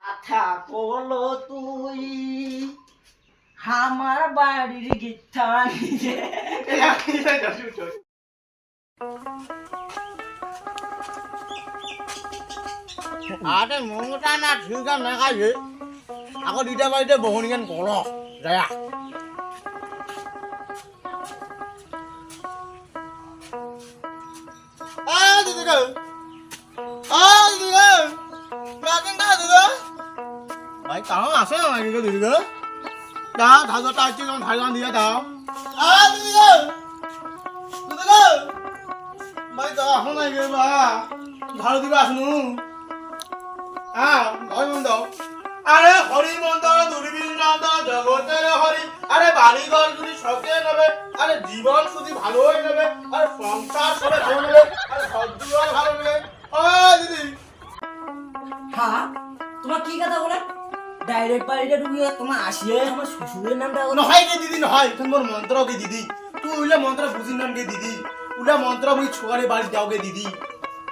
আথা কলো তুই আমার বাড়ির গিঠা আরে মমতা না ঠিক না খাইছে আকৌ দুইটা বাড়িতে বহুনিগান কল যায় ভাই তাও আছে না দিদি দিদি দা ধাজো টাইছি কোন ধাইগান দিয়া দাও দিদি দিদি ভাই তো এখন নাই গে বা ধারো দিবা আসনু ভাই বন্ধ আরে হরি মন্দির দুর্বিন্দ জগতের হরি আরে বাড়ি ঘর যদি শখে নেবে আরে জীবন শুধু ভালো হয়ে নেবে আরে সংসার সবে ভালো নেবে আরে সবজিও ভালো নেবে ও দিদি হ্যাঁ তোমার কি কথা বলে ডাইরেক্ট বাড়িতে ঢুকিয়ে তোমার আসিয়ে আমার শ্বশুরের নামটা নহয় গে দিদি নহয় তুমি মোর মন্ত্র গে দিদি তুই উইলে মন্ত্র বুঝি নাম গে দিদি উলা মন্ত্র বুঝি ছোয়ারে বাড়ি যাও গে দিদি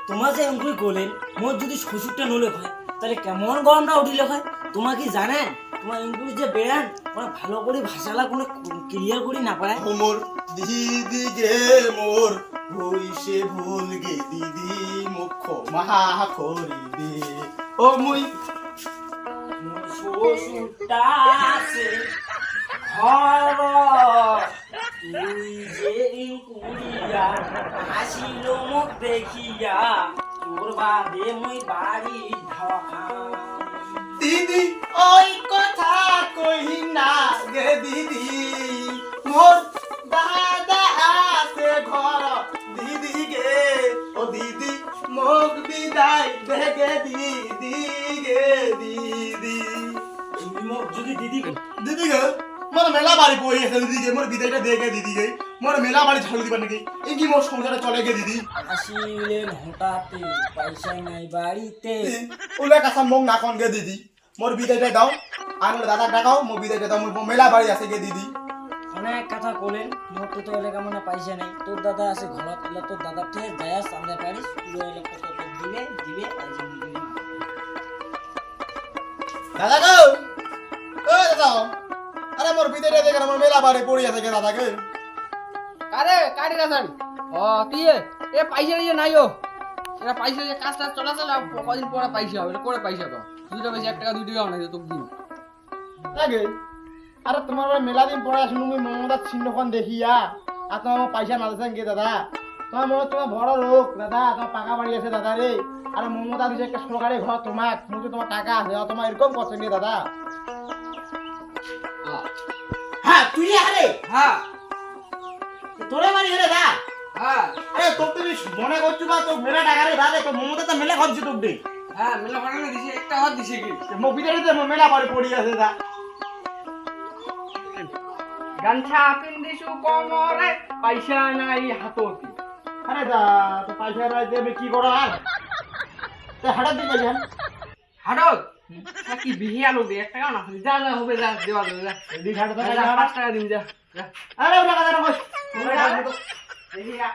তোমার যে এমন বলেন মোর যদি শ্বশুরটা নলে হয় তাহলে কেমন গরমটা উঠিলে হয় তোমার কি জানেন তোমার ইংলিশ যে বেড়ান ওরা ভালো করে ভাষালা কোনো ক্লিয়ার করি না পারে মোর দিদি গে মোর হইছে ভুল গে দিদি মুখ মহা করি দে ও মুই শ্বশুরটা আছে ঘর তুই যে কুড়িয়া হাসিল মুখ দেখিয়া তোর বাদে মুই বাড়ি দিদি ওই কথা কই না গে দিদি মোর দাদা আছে ঘর দিদি গে ও দিদি মোক বিদায় দে গে দিদি গে দিদি তুমি মোক যদি দিদি দিদি গে মোর মেলা বাড়ি পড়ে আছে দিদি গে মোর বিদায়টা দে গে দিদি গে মোর মেলা বাড়ি ঝাড়ু দিবা নাকি এই কি মোর সংসারে চলে গে দিদি আসিলেন হঠাৎ পয়সা নাই বাড়িতে ওলা কথা মোক না কোন গে দিদি মোর বিদায়টা দাও আর মোর দাদা ডাকাও মোর বিদায়টা দাও মোর মেলা বাড়ি আছে গে দিদি অনেক কথা কলেন মোর তো এলাকা মনে পয়সা নাই তোর দাদা আছে ঘরত এলে তোর দাদা থেকে যায় সামনে পারিস পুরো এলে কত দিবে দিবে দাদা গো ও দাদা আরে মোর বিদায়টা দেখে মোর মেলা বাড়ি পড়ে আছে গে দাদা গে আরে কাটি রাখেন ও তুই এ পয়সা নিয়ে নাই ও এরা পয়সা দিয়ে কাজটা চলাচল কদিন পরে পয়সা হবে করে পয়সা পাও 2 টাকা বেশি 1 টাকা 2 টাকা নাই তোকে দিন লাগে আরে তোমার মেলা দিন পরে আসুন তুমি মমতা চিহ্নখন দেখিয়া আর তোমার পয়সা না দেন গে দাদা তোমার মনে তোমার বড় লোক দাদা তোমার পাকা বাড়ি আছে দাদা রে আর মমতা দিছে একটা সরকারি ঘর তোমাক মুখে তোমার টাকা আছে আর তোমার এরকম করছেন গে দাদা হ্যাঁ তুই আরে হ্যাঁ তোরে বাড়ি রে দাদা হ্যাঁ আরে তোর তুমি মনে করছো বা তো মেলা টাকা রে দাদা তো মমতা তো মেলা খাচ্ছে তোক দে হ্যাঁ মেলা বানানো দিছে একটা হাত দিছে কি মো বিদারিতে মেলা বাড়ি পড়ি আছে দাদা গামছা পিন্দিছু কোমরে পয়সা নাই হাততে আরে দা তো পয়সা রাইতে আমি কি করা আর তে হাড়া দিবে জান হাড়ত কি বিহিয়া লোক 1 টাকা না যা যা হবে যা দেওয়া দেবে যা দি হাড়া তো 5 টাকা দিন যা আরে ওটা কথা না বস দেখিয়া